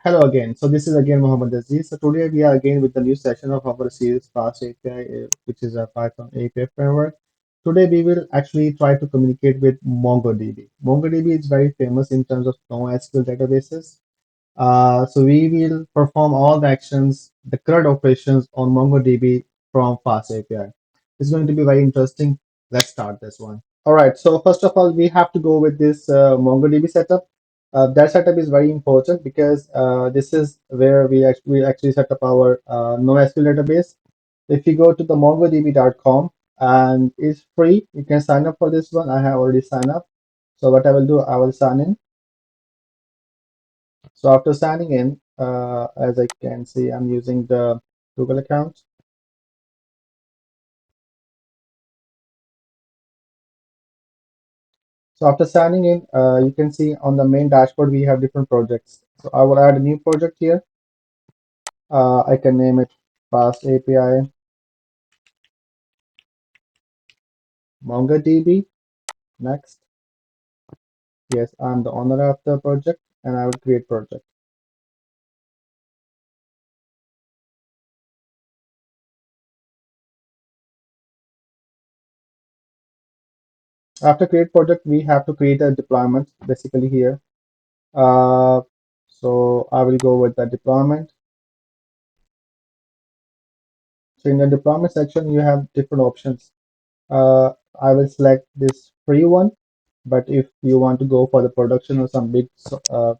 Hello again. So this is again Muhammed Aziz. So today we are again with the new session of our series FastAPI, which is a Python API framework. Today we will actually try to communicate with MongoDB. MongoDB is very famous in terms of NoSQL databases. So we will perform all the actions, the CRUD operations on MongoDB from FastAPI. It's going to be very interesting. Let's start this one. All right. So first of all, we have to go with this MongoDB setup. That setup is very important because this is where we actually set up our NoSQL database. If you go to the mongodb.com and it's free, you can sign up for this one. I have already signed up. So what I will do, I will sign in. So after signing in, as I can see, I'm using the Google account. So after signing in, you can see on the main dashboard, we have different projects. So I will add a new project here. I can name it Fast API MongoDB. Next. Yes, I'm the owner of the project and I will create project. After create project, we have to create a deployment basically here. Uh, so I will go with the deployment. So in the deployment section, you have different options. I will select this free one, but if you want to go for the production or some big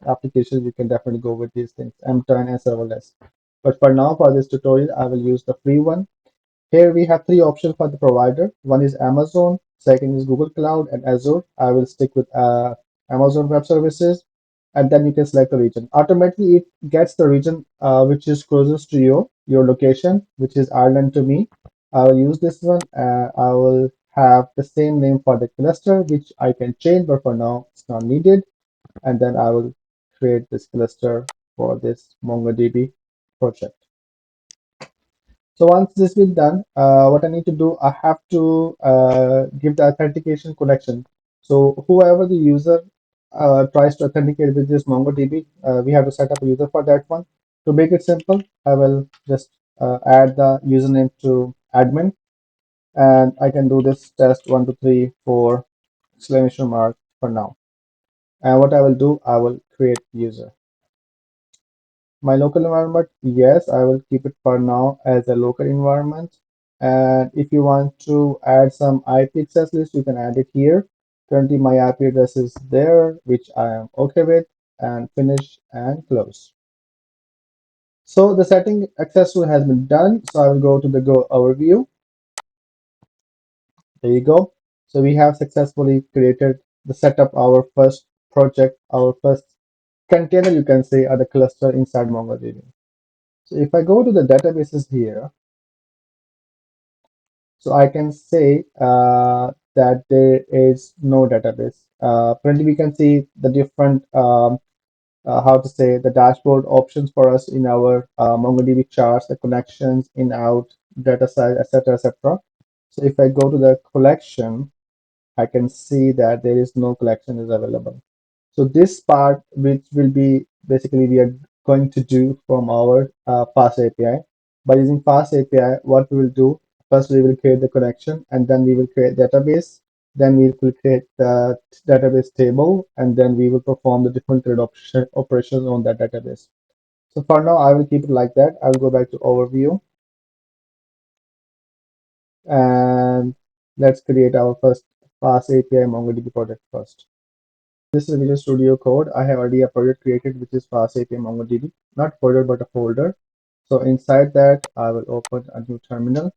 applications, you can definitely go with these things, M10 and serverless. But for now, for this tutorial, I will use the free one. Here we have three options for the provider. One is Amazon, second is Google Cloud, and Azure. I will stick with Amazon Web Services, and then you can select the region. Automatically, it gets the region which is closest to your location, which is Ireland to me. I will use this one. I will have the same name for the cluster, which I can change, but for now it's not needed. And then I will create this cluster for this MongoDB project. So once this is done, what I need to do, I have to give the authentication connection. So whoever the user tries to authenticate with this MongoDB, we have to set up a user for that one. To make it simple, I will just add the username to admin, and I can do this test 1, 2, 3, 4 exclamation mark for now. And what I will do, I will create user. My local environment, yes, I will keep it for now as a local environment. And if you want to add some IP access list, you can add it here. Currently, my IP address is there, which I am okay with, and finish and close. So the setting successful has been done. So I will go to the Go overview. There you go. So we have successfully created the setup our first project, our first container, you can say, or the cluster inside MongoDB. So if I go to the databases here, so I can say that there is no database. Currently, we can see the different, how to say, the dashboard options for us in our MongoDB charts, the connections, in, out, data size, etc., etc. So if I go to the collection, I can see that there is no collection is available. So this part, which will be basically we are going to do from our Fast API. By using Fast API, what we will do, first we will create the connection and then we will create database. Then we will create the database table and then we will perform the different CRUD operations on that database. So for now, I will keep it like that. I will go back to overview and let's create our first Fast API MongoDB project first. This is Visual Studio Code. I have already a project created which is FastAPI MongoDB, not folder but a folder. So inside that, I will open a new terminal.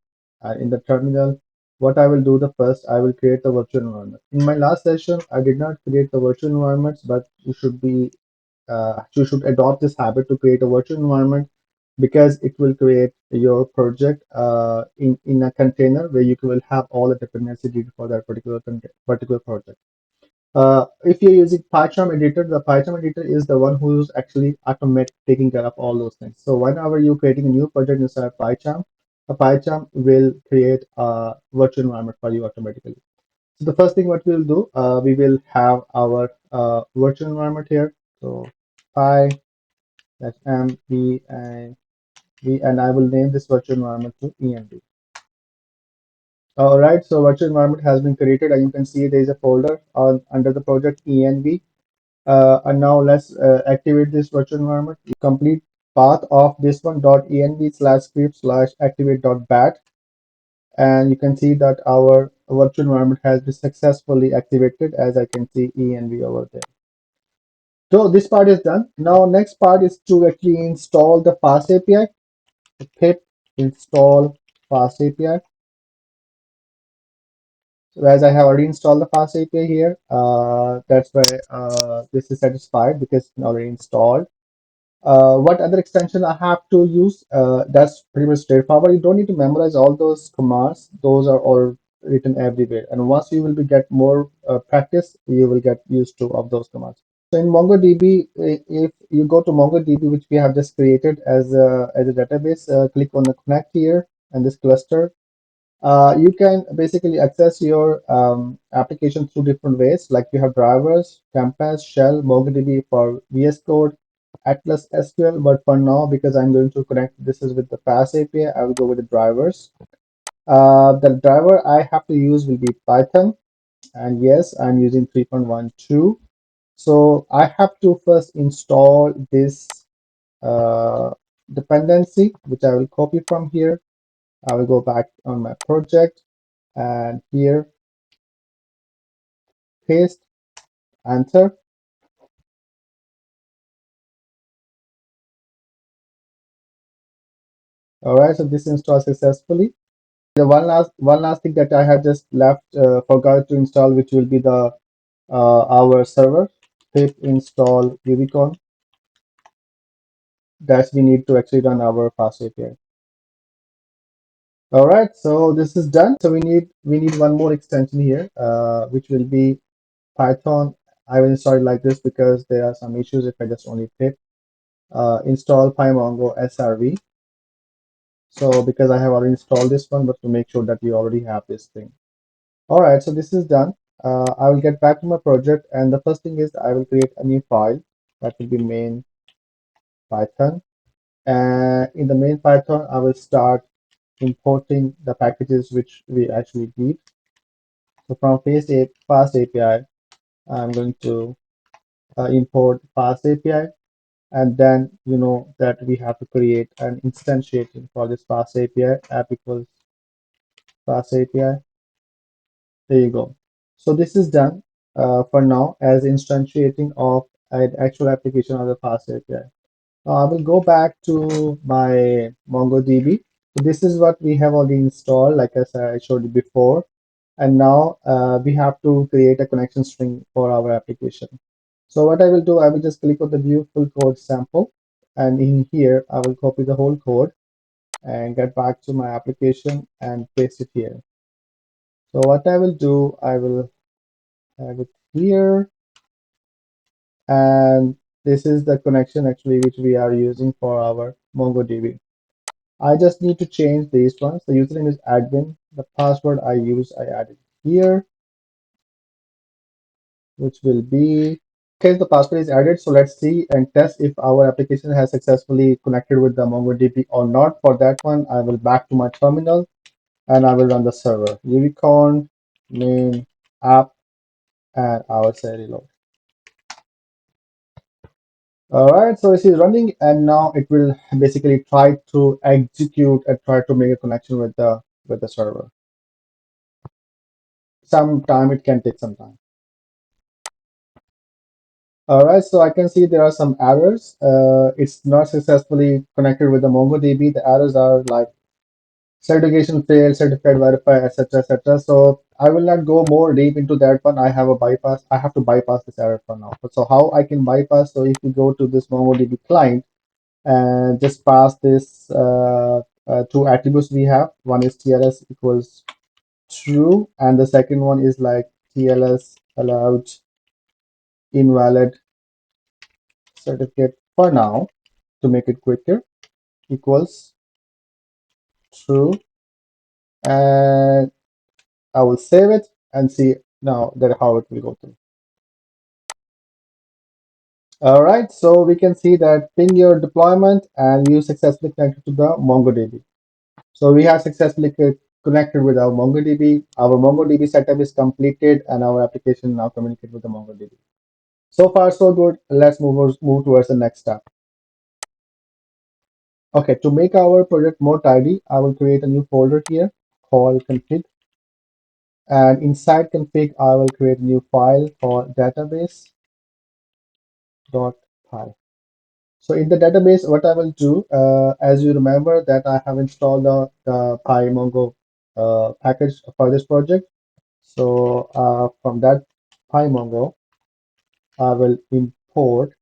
In the terminal, what I will do the first, I will create the virtual environment. In my last session, I did not create the virtual environments, but you should adopt this habit to create a virtual environment because it will create your project in a container where you will have all the dependencies needed for that particular project. If you're using PyCharm editor, the PyCharm editor is the one who's actually automate taking care of all those things. So whenever you're creating a new project inside PyCharm, the PyCharm will create a virtual environment for you automatically. So the first thing what we'll do, we will have our virtual environment here. So Py That's mv and v, and I will name this virtual environment to env. All right, so virtual environment has been created, and you can see there is a folder on under the project env. And now let's activate this virtual environment. Complete path of this one .env slash script slash activate.bat, and you can see that our virtual environment has been successfully activated, as I can see env over there. So this part is done. Now next part is to actually install the FastAPI. Pip install FastAPI. So as I have already installed the FastAPI here, that's why this is satisfied because it's already installed. What other extension I have to use? That's pretty much straightforward. You don't need to memorize all those commands. Those are all written everywhere. And once you will be get more practice, you will get used to of those commands. So in MongoDB, if you go to MongoDB, which we have just created as a database, click on the connect here and this cluster. You can basically access your application through different ways. Like you have drivers, Compass, Shell, MongoDB for VS Code, Atlas SQL. But for now, because I'm going to connect this is with the Fast API, I will go with the drivers. The driver I have to use will be Python. And yes, I'm using 3.12. So I have to first install this uh, dependency, which I will copy from here. I will go back on my project and here paste, enter. All right, so this installed successfully. The one last thing that I have just left forgot to install, which will be the our server. Pip install uvicorn. That we need to actually run our fast API. All right, so this is done. So we need one more extension here, which will be Python. I will install it like this because there are some issues if I just only pip install pymongo srv. So because I have already installed this one, but to make sure that you already have this thing. All right, so this is done. I will get back to my project, and the first thing is I will create a new file that will be main Python. And in the main Python, I will start importing the packages which we actually need. So from Fast API, I'm going to import Fast API, and then you know that we have to create an instantiation for this Fast API. App equals Fast API. There you go. So this is done for now as instantiating of an actual application of the Fast API. Now I will go back to my MongoDB. So this is what we have already installed, like I said, I showed you before. And now we have to create a connection string for our application. So what I will do, I will just click on the view full code sample. And in here, I will copy the whole code and get back to my application and paste it here. So what I will do, I will have it here, and this is the connection actually which we are using for our MongoDB. I just need to change these ones. The username is admin. The password I use, I added here, which will be okay. The password is added. So let's see and test if our application has successfully connected with the MongoDB or not. For that one, I will back to my terminal and I will run the server. Uvicorn main app, and I will say reload. All right, so it is running, and now it will basically try to execute and try to make a connection with the server. Some time it can take some time. All right, so I can see there are some errors. It's not successfully connected with the MongoDB. The errors are like certification failed, certified verify, etc., etc. So I will not go more deep into that one. I have a bypass. I have to bypass this error for now. So how I can bypass? So if you go to this MongoDB client and just pass this two attributes we have. One is TLS equals true, and the second one is like TLS allowed invalid certificate for now to make it quicker equals true, and I will save it and see now that how it will go through. All right, so we can see that ping your deployment and you successfully connected to the MongoDB. So we have successfully connected with our MongoDB. Our MongoDB setup is completed and our application now communicate with the MongoDB. So far, so good. Let's move towards the next step. Okay, to make our project more tidy, I will create a new folder here called config. And inside config, I will create a new file called database.py. So in the database, what I will do, as you remember that I have installed the pymongo package for this project. So from that pymongo, I will import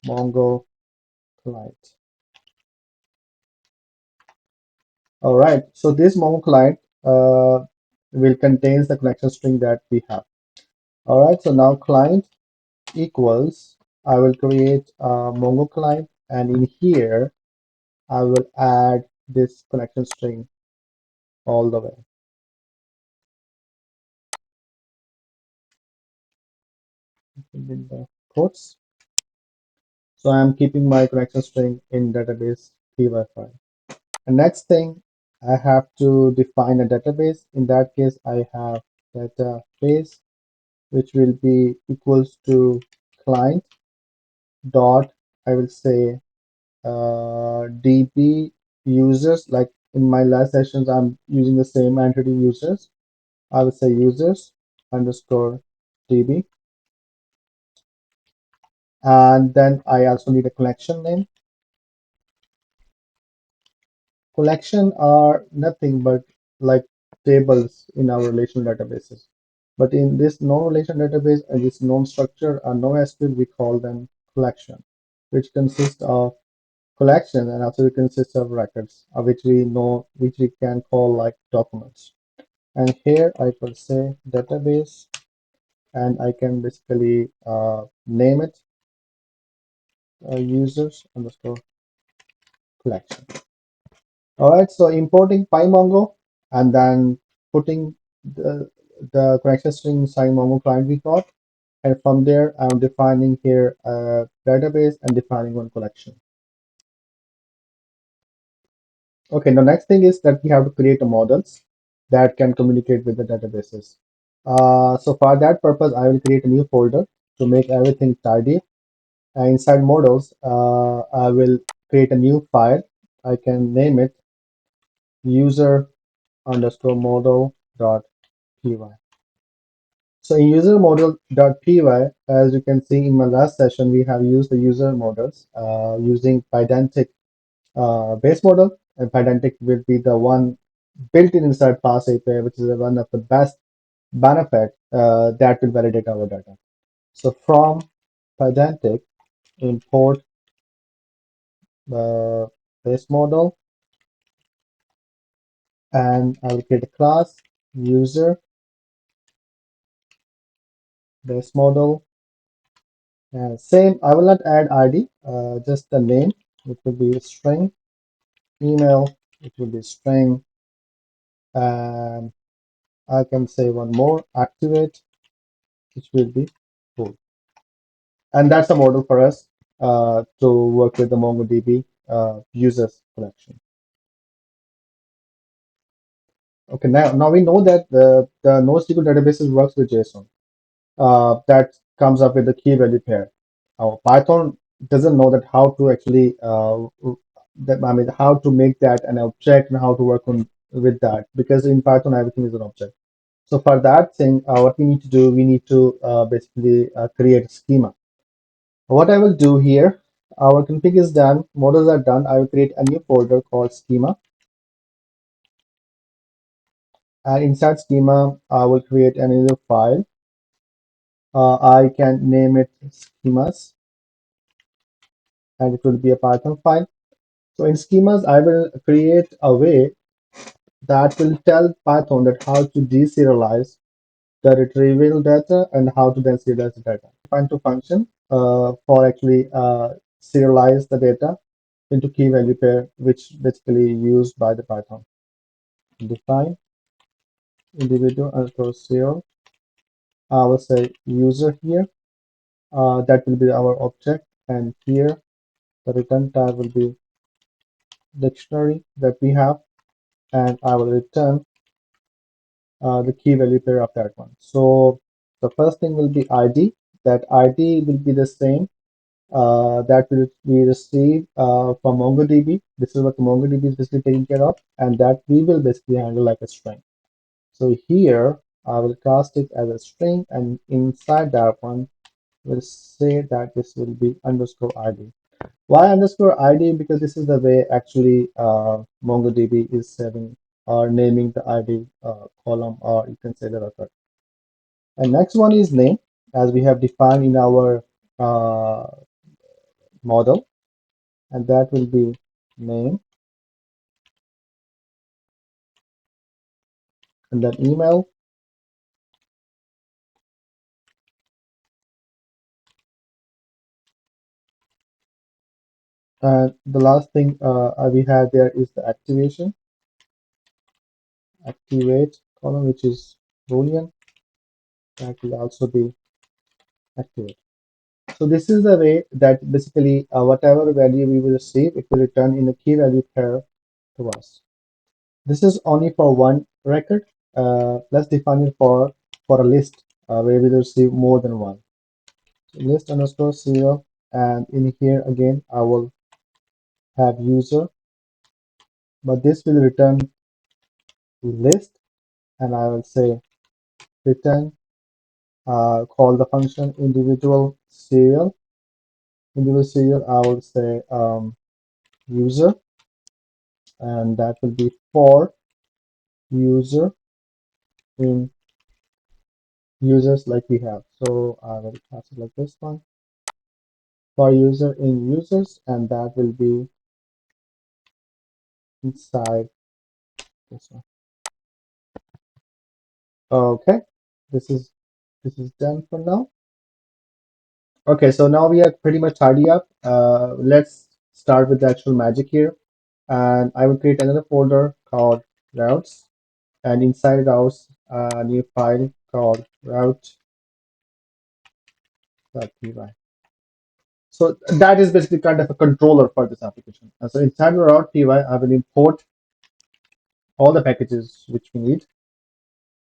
Mongo client. All right. So this Mongo client will contains the connection string that we have. All right. So now client equals, I will create a Mongo client, and in here I will add this connection string all the way. In the quotes. So I'm keeping my connection string in database py file. The next thing, I have to define a database. In that case, I have database, which will be equals to client dot, I will say db users. Like in my last sessions, I'm using the same entity users. I will say users underscore db. And then I also need a collection name. Collection are nothing but like tables in our relational databases. But in this non-relational database and this non-structure or NoSQL, we call them collection, which consists of collection and also it consists of records, which we know, which we can call like documents. And here I will say database, and I can basically name it users underscore collection. All right, so importing pymongo and then putting the connection string inside Mongo client we got, and from there I'm defining here a database and defining one collection. Okay, the next thing is that we have to create a models that can communicate with the databases. So for that purpose, I will create a new folder to make everything tidy. Inside models, I will create a new file. I can name it user underscore model dot py. So in user model.py, as you can see in my last session, we have used the user models using Pydantic base model, and Pydantic will be the one built in inside FastAPI, which is one of the best benefit that will validate our data. So from Pydantic, import the base model, and I will create a class user base model. And same, I will not add ID, just the name. It will be a string. Email, it will be string. And I can say one more, activate, which will be full. And that's a model for us to work with the MongoDB users collection. Okay, now we know that the NoSQL databases works with JSON. That comes up with the key value pair. Python doesn't know that how to actually how to make that an object and how to work on with that, because in Python everything is an object. So for that thing, what we need to do, we need to basically create a schema. What I will do here, our config is done, models are done. I will create a new folder called schema, and inside schema, I will create another file. I can name it schemas, and it will be a Python file. So in schemas, I will create a way that will tell Python that how to deserialize the retrieval data and how to then serialize the data. Define to function for actually serialize the data into key value pair, which basically used by the Python. Define individual underscore serial. I will say user here, That will be our object, and here the return type will be dictionary that we have, and I will return the key value pair of that one. So the first thing will be ID. That ID will be the same that will we receive from MongoDB. This is what MongoDB is basically taking care of, and that we will basically handle like a string. So here I will cast it as a string, and inside that one we'll say that this will be underscore ID. Why underscore ID? Because this is the way actually MongoDB is saving or naming the ID column, or you can say the record. And next one is name, as we have defined in our uh, model, and that will be name, and then email, and the last thing we have there is the activate column, which is boolean. That will also be activate. So this is the way that basically whatever value we will receive, it will return in a key value pair to us. This is only for one record. Let's define it for a list where we will receive more than one. So list underscore serial, and in here again I will have user, but this will return list, and I will say return call the function individual serial. Individual serial I will say user, and that will be for user in users like we have. So I will pass it like this one for user in users, and that will be inside this one. Okay, this is done for now. Okay, so now we are pretty much tidy up. Let's start with the actual magic here, and I will create another folder called routes, and inside routes a new file called route.py. So that is basically kind of a controller for this application. And so inside the route.py, I will import all the packages which we need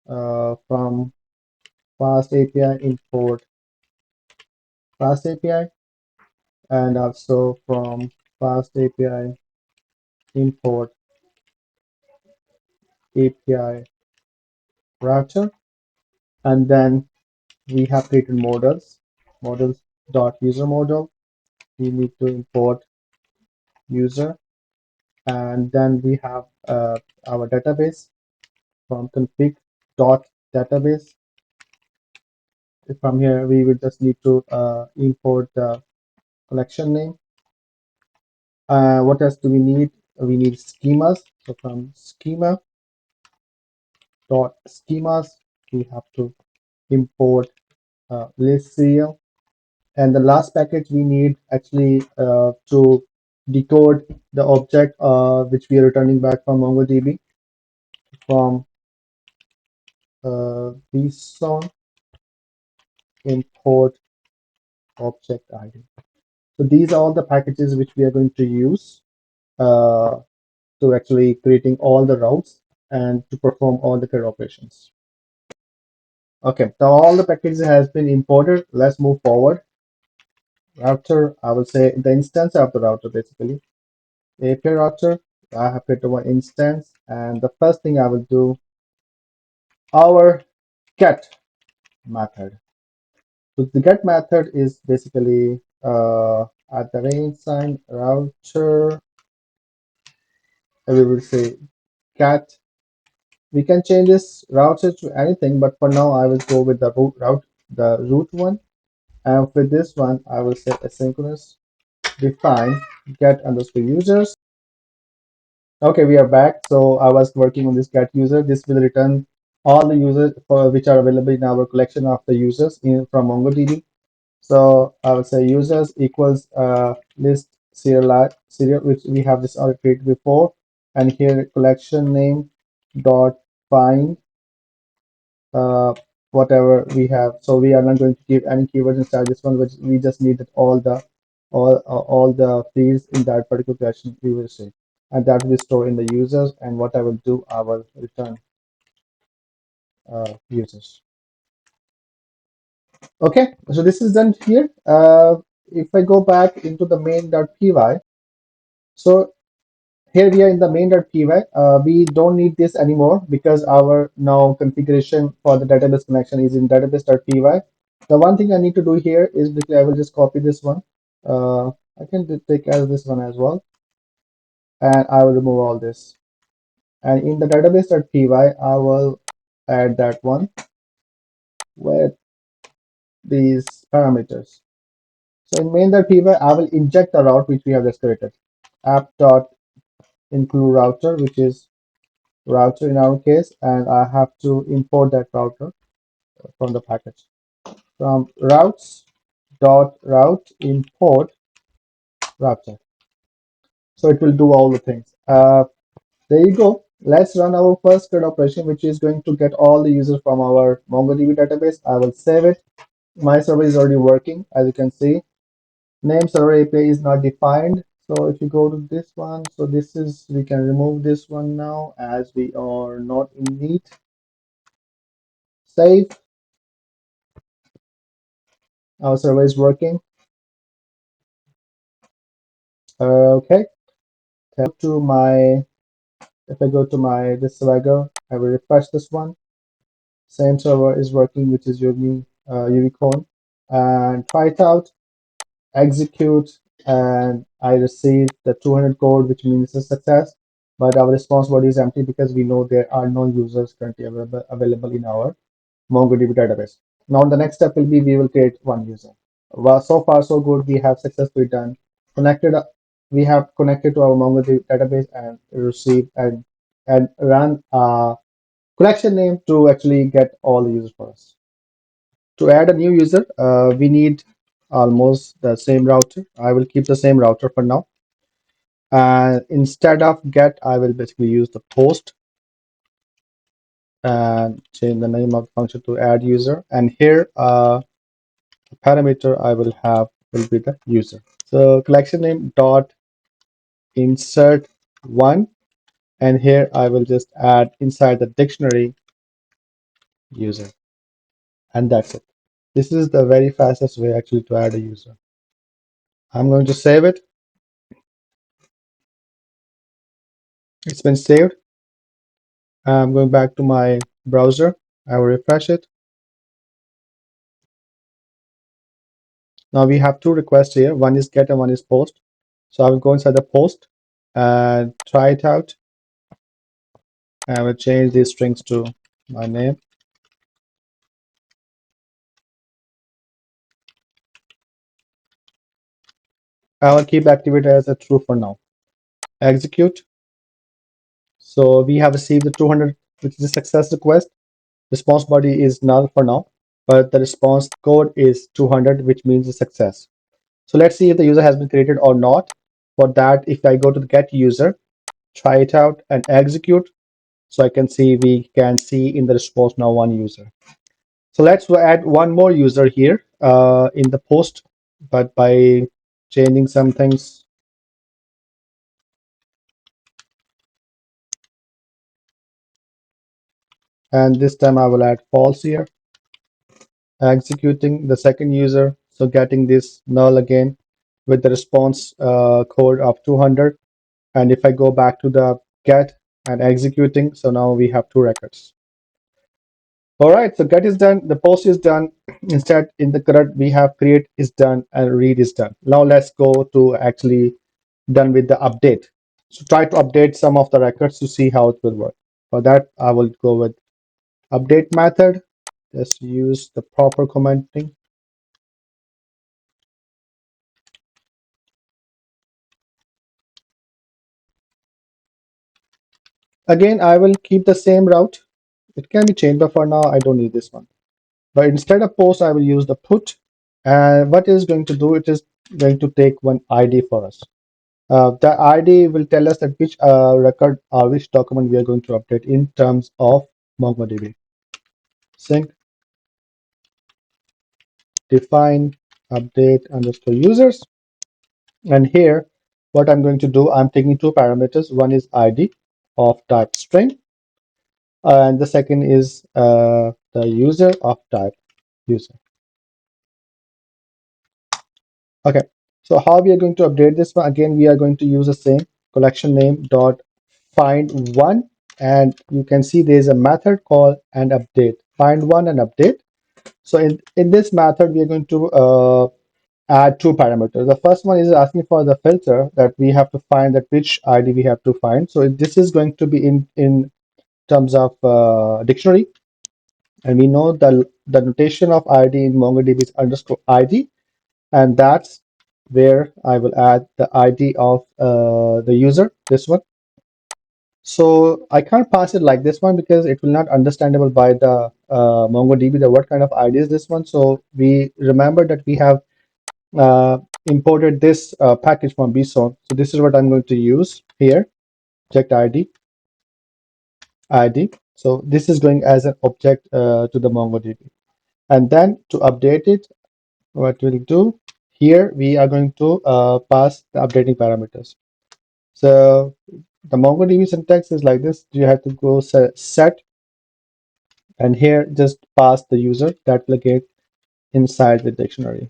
from FastAPI, import FastAPI, and also from FastAPI, import API router. And then we have created models.user model. We need to import user, and then we have our database from config.database. From here, we will just need to import the collection name. What else do we need? We need schemas. So from schema.schemas, we have to import list serial. And the last package we need actually to decode the object which we are returning back from MongoDB from bson import object ID. So these are all the packages which we are going to use uh, to actually creating all the routes and to perform all the CRUD operations. Okay, so all the packages has been imported. Let's move forward. Router, I will say the instance of the router basically. API router, I have created one instance, and the first thing I will do, our get method. So the get method is basically at the range sign router, we will say get. We can change this router to anything, but for now I will go with the root one. And with this one, I will say asynchronous define get underscore users. Okay, we are back. So I was working on this get user. This will return all the users for which are available in our collection of the users from MongoDB. So I will say users equals list serial, which we have this already created before, and here collection name dot find whatever we have. So we are not going to give any keywords inside this one, which we just needed all the fields in that particular collection we will see. And that will be stored in the users. And what I will do, I will return users. Okay, so this is done here. If I go back into the main.py, so here we are in the main.py. We don't need this anymore because our now configuration for the database connection is in database.py. The one thing I need to do here is basically I will just copy this one. I can take as this one as well, and I will remove all this. And in the database.py, I will add that one with these parameters. So in main.py, I will inject the route which we have just created. App.include router, which is router in our case, and I have to import that router from the package. From routes.route import router. So it will do all the things. There you go. Let's run our first CRUD operation, which is going to get all the users from our MongoDB database. I will save it. My server is already working, as you can see. Name server API is not defined. So if you go to this one, so this is, we can remove this one now as we are not in need. Save. Our server is working. Okay. To my, if I go to my this Swagger, I will refresh this one. Same server is working, which is uvicorn, and try it out. Execute, and I received the 200 code, which means a success. But our response body is empty because we know there are no users currently available in our MongoDB database. Now the next step will be we will create one user. Well, so far so good. We have successfully done connected. We have connected to our MongoDB database and received and run a collection name to actually get all the users for us. To add a new user, we need almost the same router. I will keep the same router for now. Instead of get, I will basically use the post and change the name of the function to add user. And here, the parameter I will have will be the user. So collection name dot insert one, and here I will just add inside the dictionary user, and that's it. This is the very fastest way actually to add a user. I'm going to save it. It's been saved. I'm going back to my browser. I will refresh it. Now we have two requests here. One is get and one is post. So I will go inside the post and try it out. I will change these strings to my name. I will keep activate as a true for now. Execute. So we have received the 200, which is a success request. Response body is null for now, but the response code is 200, which means a success. So let's see if the user has been created or not. For that, if I go to the get user, try it out and execute. So I can see, we can see in the response now one user. So let's add one more user here in the post, but by changing some things. And this time I will add false here. Executing the second user, so getting this null again with the response code of 200. And if I go back to the get and executing, so now we have two records. All right, so get is done, the post is done. Instead, in the CRUD, we have create is done and read is done. Now let's go to actually done with the update. So try to update some of the records to see how it will work. For that, I will go with update method. Just use the proper commenting. Again, I will keep the same route. It can be changed, but for now, I don't need this one. But instead of post, I will use the put. And what it is going to do, it is going to take one ID for us. The ID will tell us that which record or which document we are going to update in terms of MongoDB. Sync define update underscore users. And here, what I'm going to do, I'm taking two parameters. One is ID of type string, and the second is the user of type user. Okay, so how we are going to update this one? Again, we are going to use the same collection name dot find one, and you can see there's a method called and update, find one and update. So in this method, we are going to add two parameters. The first one is asking for the filter that we have to find that which ID we have to find. So this is going to be in terms of dictionary, and we know the notation of ID in MongoDB is underscore ID, and that's where I will add the ID of the user, this one. So I can't pass it like this one because it will not understandable by the MongoDB, the what kind of ID is this one. So we remember that we have uh, imported this package from bson. So this is what I'm going to use here, object ID. So this is going as an object to the MongoDB. And then to update it, what we'll do here, we are going to pass the updating parameters. So the MongoDB syntax is like this. You have to go set, and here just pass the user that will get inside the dictionary.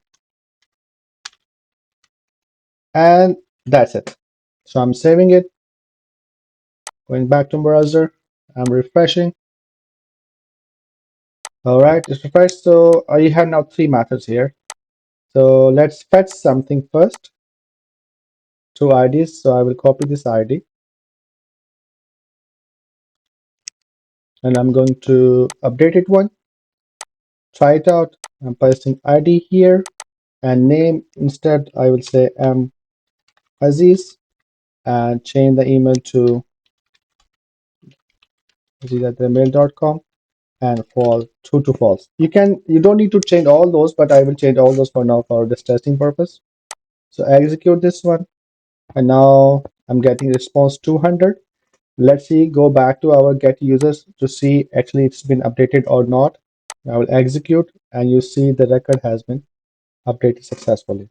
And that's it. So I'm saving it, going back to browser, I'm refreshing. All right, it's refreshed. So you have now three methods here. So let's fetch something first, two IDs. So I will copy this ID and I'm going to update it one, try it out. I'm pasting ID here and name instead, I will say Aziz, and change the email to aziz@mail.com and true to false. You don't need to change all those, but I will change all those for now for this testing purpose. So execute this one, and now I'm getting response 200. Let's see, go back to our get users to see actually it's been updated or not. I will execute, and you see the record has been updated successfully.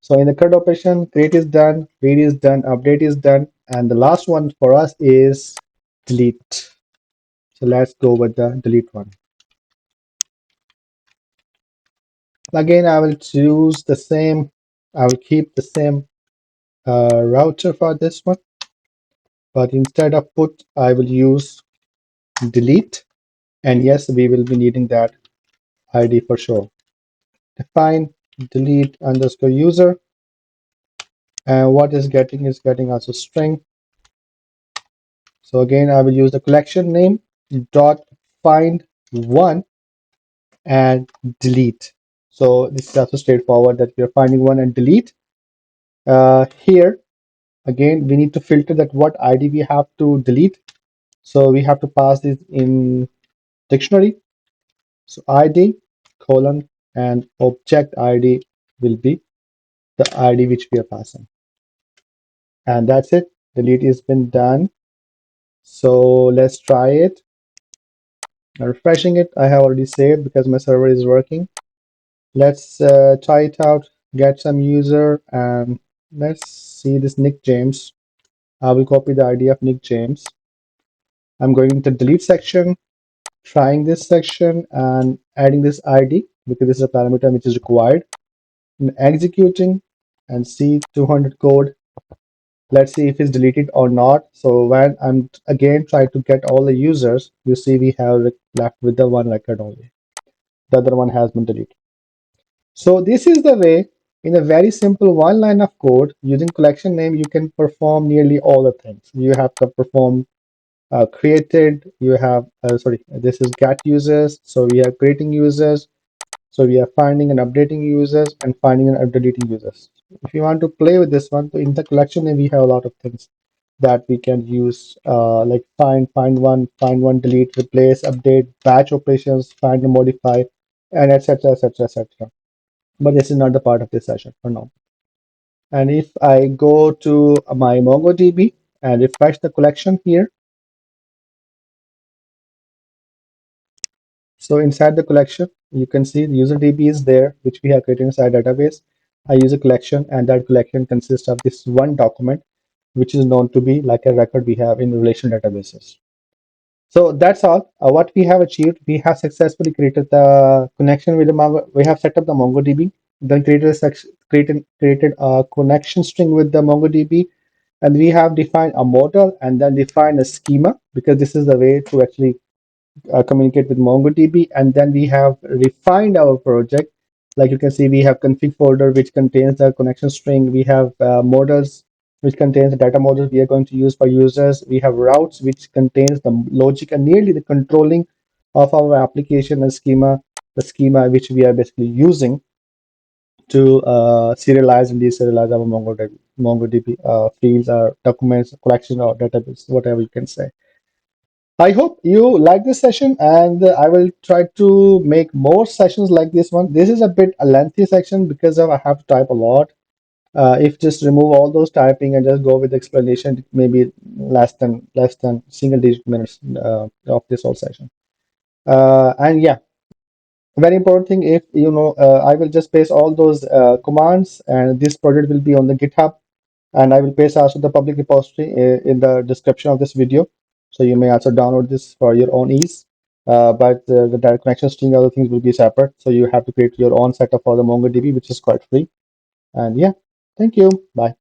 So in the CRUD operation, create is done, read is done, update is done, and the last one for us is delete. So let's go with the delete one. Again, I will choose the same, I will keep the same router for this one, but instead of put, I will use delete. And yes, we will be needing that ID for sure. Define delete underscore user, and what is getting also string. So again, I will use the collection name dot find one and delete. So this is also straightforward that we are finding one and delete. Here again, we need to filter that what ID we have to delete. So we have to pass this in dictionary. So ID colon and object ID will be the ID which we are passing. And that's it. Delete has been done. So let's try it. I'm refreshing it. I have already saved because my server is working. Let's try it out, get some user, and let's see this Nick James. I will copy the ID of Nick James. I'm going into delete section, trying this section and adding this ID because this is a parameter which is required. And executing and see 200 code. Let's see if it's deleted or not. So when I'm again trying to get all the users, you see we have left with the one record only. The other one has been deleted. So this is the way, in a very simple one line of code, using collection name, you can perform nearly all the things. You have to perform created, you have, sorry, this is get users. So we are creating users. So we are finding and updating users and finding and deleting users. If you want to play with this one, so in the collection name, we have a lot of things that we can use, like find one, delete, replace, update, batch operations, find and modify, and etc. etc. etc. But this is not the part of this session for now. And if I go to my MongoDB and refresh the collection here, So inside the collection, you can see the user DB is there, which we have created inside database. I use a collection, and that collection consists of this one document, which is known to be like a record we have in relational databases. So that's all. What we have achieved, we have successfully created the connection with the Mongo. We have set up the MongoDB, then created a section, created a connection string with the MongoDB, and we have defined a model and then defined a schema because this is the way to actually communicate with MongoDB. And then we have refined our project. Like you can see, we have config folder which contains the connection string. We have models which contains the data models we are going to use for users. We have routes which contains the logic and nearly the controlling of our application and schema, the schema which we are basically using to serialize and deserialize our MongoDB fields or documents, collection or database, whatever you can say. I hope you like this session, and I will try to make more sessions like this one. This is a bit a lengthy section because of I have to type a lot. If just remove all those typing and just go with the explanation, maybe less than single digit minutes of this whole session. And yeah, very important thing. If you know, I will just paste all those commands, and this project will be on the GitHub, and I will paste also the public repository in the description of this video. So you may also download this for your own ease. But the direct connection string, other things will be separate. So you have to create your own setup for the MongoDB, which is quite free. And yeah, thank you. Bye.